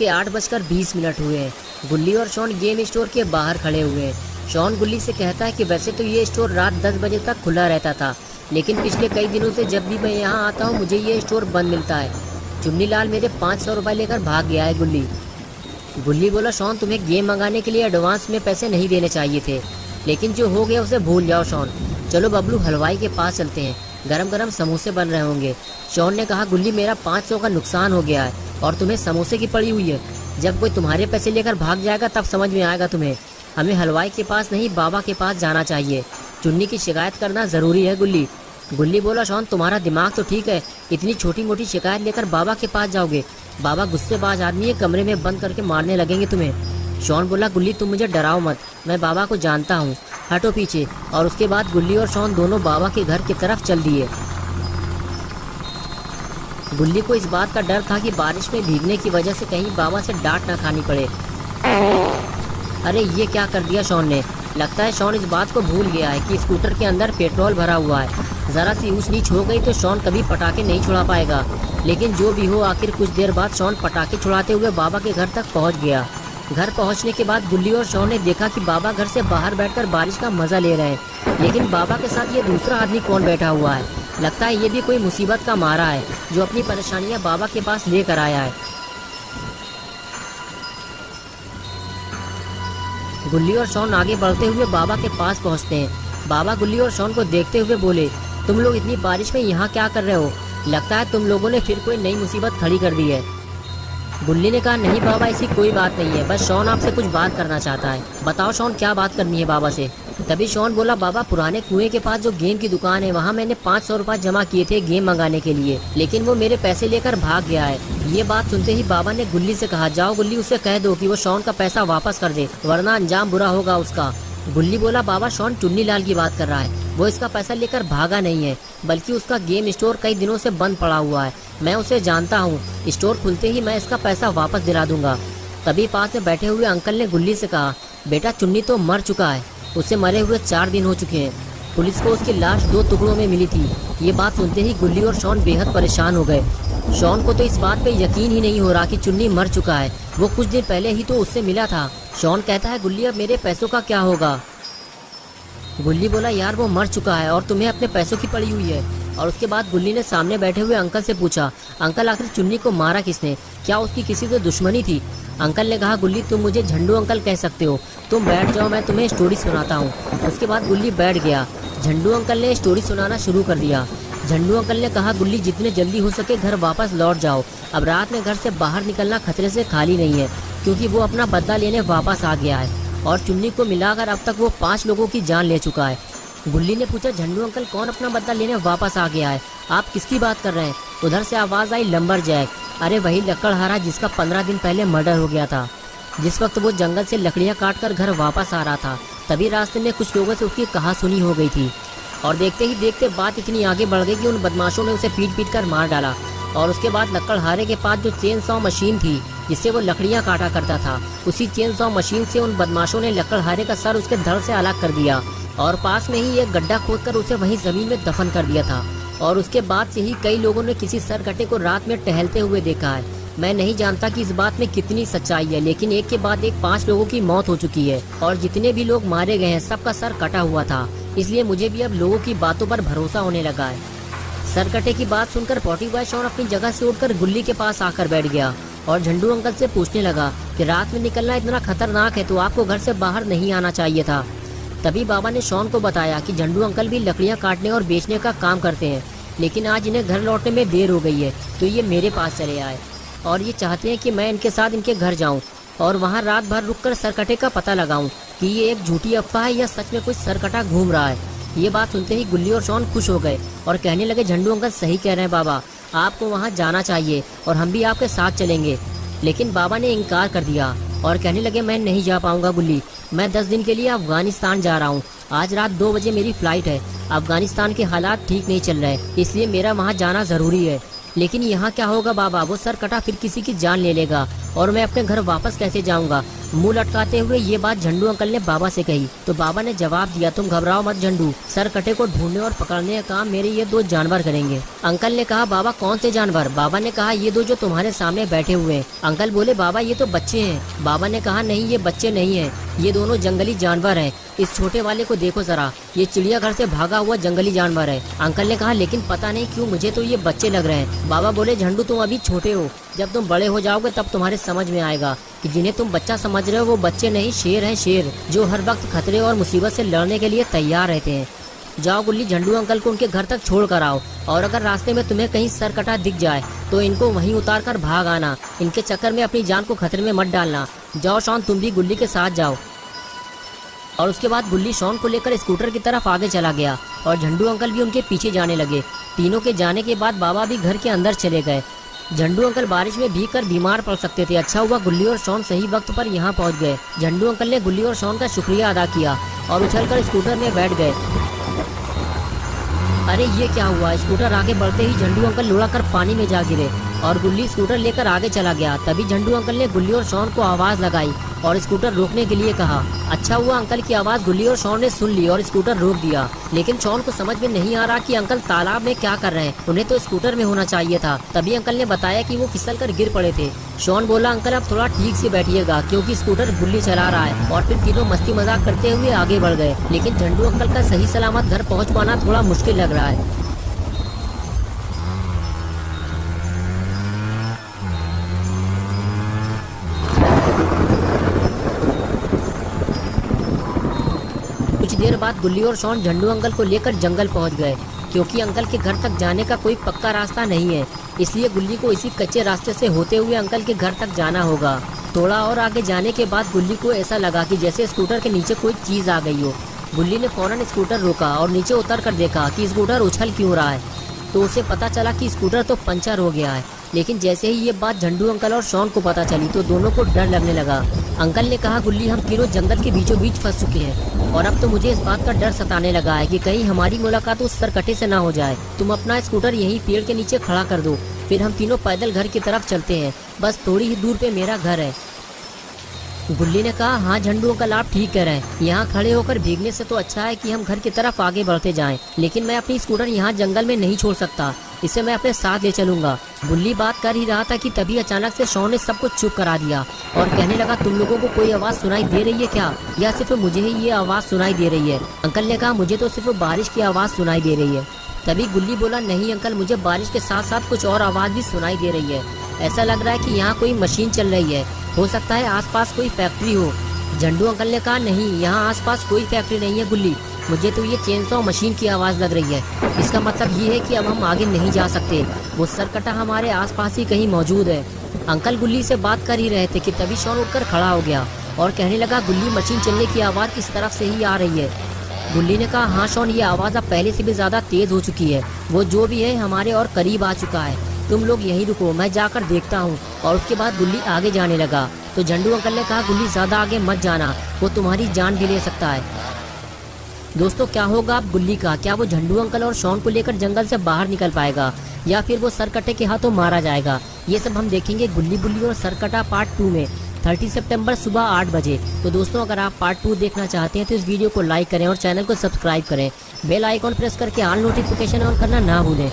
के 8:20 हुए हैं। गुल्ली और शॉन गेम स्टोर के बाहर खड़े हुए हैं। शॉन गुल्ली से कहता है कि वैसे तो ये स्टोर रात 10 बजे तक खुला रहता था, लेकिन पिछले कई दिनों से जब भी मैं यहाँ आता हूँ मुझे ये स्टोर बंद मिलता है। चुन्नी लाल मेरे 500 रुपये लेकर भाग गया है। गुल्ली बोला, शॉन तुम्हें गेम मंगाने के लिए एडवांस में पैसे नहीं देने चाहिए थे, लेकिन जो हो गया उसे भूल जाओ शॉन। चलो बबलू हलवाई के पास चलते हैं, गरम गरम समोसे बन रहे होंगे। शॉन ने कहा, गुल्ली मेरा 500 का नुकसान हो गया है और तुम्हें समोसे की पड़ी हुई है। जब कोई तुम्हारे पैसे लेकर भाग जाएगा तब समझ में आएगा तुम्हें। हमें हलवाई के पास नहीं बाबा के पास जाना चाहिए। चुन्नी की शिकायत करना ज़रूरी है। गुल्ली बोला, शॉन तुम्हारा दिमाग तो ठीक है, इतनी छोटी मोटी शिकायत लेकर बाबा के पास जाओगे? बाबा गुस्सेबाज आदमी है, कमरे में बंद करके मारने लगेंगे तुम्हें। शॉन बोला, गुल्ली तुम मुझे डराओ मत, मैं बाबा को जानता हूँ, हटो पीछे। और उसके बाद गुल्ली और शॉन दोनों बाबा के घर की तरफ चल दिए। गुल्ली को इस बात का डर था कि बारिश में भीगने की वजह से कहीं बाबा से डांट ना खानी पड़े। अरे ये क्या कर दिया शॉन ने। लगता है शॉन इस बात को भूल गया है कि स्कूटर के अंदर पेट्रोल भरा हुआ है। ज़रा सी ऊंच नीच हो गई तो शॉन कभी पटाखे नहीं छुड़ा पाएगा। लेकिन जो भी हो, आखिर कुछ देर बाद शॉन पटाखे छुड़ाते हुए बाबा के घर तक पहुंच गया। घर पहुंचने के बाद गुल्ली और शॉन ने देखा कि बाबा घर से बाहर बैठकर बारिश का मजा ले रहे हैं, लेकिन बाबा के साथ ये दूसरा आदमी कौन बैठा हुआ है। लगता है ये भी कोई मुसीबत का मारा है जो अपनी परेशानियां बाबा के पास लेकर आया है। गुल्ली और शॉन आगे बढ़ते हुए बाबा के पास पहुंचते हैं। बाबा गुल्ली और शॉन को देखते हुए बोले, तुम लोग इतनी बारिश में यहाँ क्या कर रहे हो? लगता है तुम लोगों ने फिर कोई नई मुसीबत खड़ी कर दी है। गुल्ली ने कहा, नहीं बाबा ऐसी कोई बात नहीं है, बस शॉन आपसे कुछ बात करना चाहता है। बताओ शॉन क्या बात करनी है बाबा से। तभी शॉन बोला, बाबा पुराने कुएं के पास जो गेम की दुकान है वहाँ मैंने 500 रुपये जमा किए थे गेम मंगाने के लिए, लेकिन वो मेरे पैसे लेकर भाग गया है। ये बात सुनते ही बाबा ने गुल्ली से कहा, जाओ गुल्ली उसे कह दो कि वो शॉन का पैसा वापस कर दे, वरना अंजाम बुरा होगा उसका। गुल्ली बोला, बाबा शॉन चुन्नी लाल की बात कर रहा है, वो इसका पैसा लेकर भागा नहीं है, बल्कि उसका गेम स्टोर कई दिनों से बंद पड़ा हुआ है। मैं उसे जानता हूँ, स्टोर खुलते ही मैं इसका पैसा वापस दिला दूंगा। तभी पास में बैठे हुए अंकल ने गुल्ली से कहा, बेटा चुन्नी तो मर चुका है, उसे मरे हुए 4 दिन हो चुके हैं। पुलिस को उसकी लाश 2 टुकड़ों में मिली थी। ये बात सुनते ही गुल्ली और शॉन बेहद परेशान हो गए। शॉन को तो इस बात पे यकीन ही नहीं हो रहा कि चुन्नी मर चुका है, वो कुछ दिन पहले ही तो उससे मिला था। शॉन कहता है, गुल्ली अब मेरे पैसों का क्या होगा? गुल्ली बोला, यार वो मर चुका है और तुम्हें अपने पैसों की पड़ी हुई है। और उसके बाद गुल्ली ने सामने बैठे हुए अंकल से पूछा, अंकल आखिर चुन्नी को मारा किसने? क्या उसकी किसी से दुश्मनी थी? अंकल ने कहा, गुल्ली तुम मुझे झंडू अंकल कह सकते हो, तुम बैठ जाओ, मैं तुम्हें स्टोरी सुनाता हूँ। उसके बाद गुल्ली बैठ गया। झंडू अंकल ने स्टोरी सुनाना शुरू कर दिया। झंडू अंकल ने कहा, गुल्ली जितने जल्दी हो सके घर वापस लौट जाओ। अब रात में घर से बाहर निकलना खतरे से खाली नहीं है, क्योंकि वो अपना बदला लेने वापस आ गया है और चुन्नी को मिलाकर अब तक वो 5 लोगों की जान ले चुका है। गुल्ली ने पूछा, झंडू अंकल कौन अपना बदला लेने वापस आ गया है? आप किसकी बात कर रहे हैं? उधर से आवाज़ आई, लंबरजैक। अरे वही लकड़हारा जिसका 15 दिन पहले मर्डर हो गया था। जिस वक्त वो जंगल से लकड़ियाँ काट कर घर वापस आ रहा था, तभी रास्ते में कुछ लोगों से उसकी कहासुनी हो गई थी और देखते ही देखते बात इतनी आगे बढ़ गई कि उन बदमाशों ने उसे पीट कर मार डाला। और उसके बाद लकड़हारे के पास जो चेन सॉ मशीन थी जिससे वो लकड़ियाँ काटा करता था, उसी चेन सॉ मशीन से उन बदमाशों ने लकड़हारे का सर उसके धड़ से अलग कर दिया और पास में ही एक गड्ढा खोदकर उसे वहीं जमीन में दफन कर दिया था। और उसके बाद से ही कई लोगों ने किसी सरकटे को रात में टहलते हुए देखा है। मैं नहीं जानता कि इस बात में कितनी सच्चाई है, लेकिन एक के बाद एक 5 लोगों की मौत हो चुकी है और जितने भी लोग मारे गए हैं सबका सर कटा हुआ था। इसलिए मुझे भी अब लोगों की बातों पर भरोसा होने लगा है। सरकटे की बात सुनकर पॉटी बॉय शॉन अपनी जगह से उठकर गुल्ली के पास आकर बैठ गया और झंडू अंकल से पूछने लगा कि रात में निकलना इतना खतरनाक है तो आपको घर से बाहर नहीं आना चाहिए था। तभी बाबा ने शॉन को बताया कि झंडू अंकल भी लकड़ियाँ काटने और बेचने का काम करते हैं, लेकिन आज इन्हें घर लौटने में देर हो गई है तो ये मेरे पास चले आए और ये चाहते हैं कि मैं इनके साथ इनके घर जाऊं और वहां रात भर रुककर सरकटे का पता लगाऊं कि ये एक झूठी अफवाह है या सच में कोई सरकटा घूम रहा है। ये बात सुनते ही गुल्ली और शॉन खुश हो गए और कहने लगे, झंडू अंकल सही कह रहे हैं बाबा, आपको वहाँ जाना चाहिए और हम भी आपके साथ चलेंगे। लेकिन बाबा ने इनकार कर दिया और कहने लगे, मैं नहीं जा पाऊंगा गुल्ली, मैं 10 दिन के लिए अफगानिस्तान जा रहा हूँ। आज रात 2 बजे मेरी फ्लाइट है। अफगानिस्तान के हालात ठीक नहीं चल रहे, इसलिए मेरा वहाँ जाना ज़रूरी है। लेकिन यहाँ क्या होगा बाबा, वो सर कटा फिर किसी की जान ले लेगा और मैं अपने घर वापस कैसे जाऊँगा? मुंह लटकाते हुए ये बात झंडू अंकल ने बाबा से कही तो बाबा ने जवाब दिया, तुम घबराओ मत झंडू, सर कटे को ढूंढने और पकड़ने का काम मेरे ये 2 जानवर करेंगे। अंकल ने कहा, बाबा कौन से जानवर? बाबा ने कहा, ये 2 जो तुम्हारे सामने बैठे हुए हैं। अंकल बोले, बाबा ये तो बच्चे हैं। बाबा ने कहा, नहीं ये बच्चे नहीं है, ये दोनों जंगली जानवर हैं। इस छोटे वाले को देखो जरा, ये चिड़ियाघर से भागा हुआ जंगली जानवर है। अंकल ने कहा, लेकिन पता नहीं क्यों मुझे तो ये बच्चे लग रहे हैं। बाबा बोले, झंडू तुम अभी छोटे हो, जब तुम बड़े हो जाओगे तब तुम्हारे समझ में आएगा कि जिन्हें तुम बच्चा समझ रहे हो वो बच्चे नहीं, शेर हैं, शेर जो हर वक्त खतरे और मुसीबत से लड़ने के लिए तैयार रहते हैं। जाओ गुल्ली, झंडू अंकल को उनके घर तक छोड़ कर आओ, और अगर रास्ते में तुम्हें कहीं सर कटा दिख जाए तो इनको वहीं उतार कर भाग आना। इनके चक्कर में अपनी जान को खतरे में मत डालना। जाओ शॉन, तुम भी गुल्ली के साथ जाओ। और उसके बाद गुल्ली शॉन को लेकर स्कूटर की तरफ आगे चला गया और झंडू अंकल भी उनके पीछे जाने लगे। तीनों के जाने के बाद बाबा भी घर के अंदर चले गए। झंडू अंकल बारिश में भीगकर बीमार पड़ सकते थे। अच्छा हुआ गुल्ली और शॉन सही वक्त पर यहाँ पहुँच गए। झंडू अंकल ने गुल्ली और शॉन का शुक्रिया अदा किया और उछलकर स्कूटर में बैठ गए। अरे ये क्या हुआ? स्कूटर आगे बढ़ते ही झंडू अंकल लुढ़क पानी में जा गिरे और गुल्ली स्कूटर लेकर आगे चला गया। तभी झंडू अंकल ने गुल्ली और शॉन को आवाज लगाई और स्कूटर रोकने के लिए कहा। अच्छा हुआ अंकल की आवाज गुल्ली और शॉन ने सुन ली और स्कूटर रोक दिया। लेकिन शॉन को समझ में नहीं आ रहा कि अंकल तालाब में क्या कर रहे हैं, उन्हें तो स्कूटर में होना चाहिए था। तभी अंकल ने बताया कि वो फिसल कर गिर पड़े थे। शॉन बोला, अंकल आप थोड़ा ठीक से बैठिएगा क्योंकि स्कूटर गुल्ली चला रहा है। और फिर तीनों मस्ती मजाक करते हुए आगे बढ़ गए। लेकिन झंडू अंकल का सही सलामत घर पहुँच पाना थोड़ा मुश्किल लग रहा है। कुछ देर बाद गुल्ली और शॉन झंडू अंकल को लेकर जंगल पहुंच गए क्योंकि अंकल के घर तक जाने का कोई पक्का रास्ता नहीं है, इसलिए गुल्ली को इसी कच्चे रास्ते से होते हुए अंकल के घर तक जाना होगा। थोड़ा और आगे जाने के बाद गुल्ली को ऐसा लगा कि जैसे स्कूटर के नीचे कोई चीज आ गई हो। गुल्ली ने फौरन स्कूटर रोका और नीचे उतर कर देखा कि स्कूटर उछल क्यों रहा है, तो उसे पता चला कि स्कूटर तो पंचर हो गया है। लेकिन जैसे ही ये बात झंडू अंकल और शॉन को पता चली तो दोनों को डर लगने लगा। अंकल ने कहा, गुल्ली हम तीनों जंगल के बीचों बीच फंस चुके हैं और अब तो मुझे इस बात का डर सताने लगा है कि कहीं हमारी मुलाकात उस सरकटे से ना हो जाए। तुम अपना स्कूटर यहीं पेड़ के नीचे खड़ा कर दो, फिर हम तीनों पैदल घर की तरफ चलते हैं। बस थोड़ी ही दूर पे मेरा घर है। गुल्ली ने कहा, हाँ झंडू अंकल आप ठीक कह रहे हैं, यहाँ खड़े होकर भीगने से तो अच्छा है कि हम घर की तरफ आगे बढ़ते जाएं। लेकिन मैं अपनी स्कूटर यहाँ जंगल में नहीं छोड़ सकता, इसे मैं अपने साथ ले चलूंगा। गुल्ली बात कर ही रहा था कि तभी अचानक से शॉन ने सब कुछ चुप करा दिया और कहने लगा, तुम लोगों को कोई आवाज सुनाई दे रही है क्या, या सिर्फ मुझे ही ये आवाज सुनाई दे रही है? अंकल ने कहा, मुझे तो सिर्फ बारिश की आवाज सुनाई दे रही है। तभी गुल्ली बोला, नहीं अंकल, मुझे बारिश के साथ साथ कुछ और आवाज भी सुनाई दे रही है। ऐसा लग रहा है कि यहाँ कोई मशीन चल रही है, हो सकता है आसपास कोई फैक्ट्री हो। झंडू अंकल ने कहा, नहीं यहाँ आसपास कोई फैक्ट्री नहीं है गुल्ली, मुझे तो ये चेनसॉ मशीन की आवाज़ लग रही है। इसका मतलब ये है कि अब हम आगे नहीं जा सकते, वो सरकटा हमारे आसपास ही कहीं मौजूद है। अंकल गुल्ली से बात कर ही रहे थे कि तभी शॉन उठकर खड़ा हो गया और कहने लगा, गुल्ली मशीन चलने की आवाज़ इस तरफ से ही आ रही है। गुल्ली ने कहा, हाँ शॉन, ये आवाज़ अब पहले से भी ज़्यादा तेज़ हो चुकी है, वो जो भी है हमारे और करीब आ चुका है। तुम लोग यहीं रुको, मैं जाकर देखता हूँ। और उसके बाद गुल्ली आगे जाने लगा तो झंडू अंकल ने कहा, गुल्ली ज़्यादा आगे मत जाना, वो तुम्हारी जान भी ले सकता है। दोस्तों क्या होगा अब गुल्ली का? क्या वो झंडू अंकल और शॉन को लेकर जंगल से बाहर निकल पाएगा या फिर वो सरकटे के हाथों मारा जाएगा? ये सब हम देखेंगे गुल्ली बुल्ली और सरकटा पार्ट 2 में 30 सितंबर सुबह 8 बजे। तो दोस्तों अगर आप पार्ट 2 देखना चाहते हैं तो इस वीडियो को लाइक करें और चैनल को सब्सक्राइब करें। बेल आइकॉन प्रेस करके ऑल नोटिफिकेशन ऑन करना ना भूलें।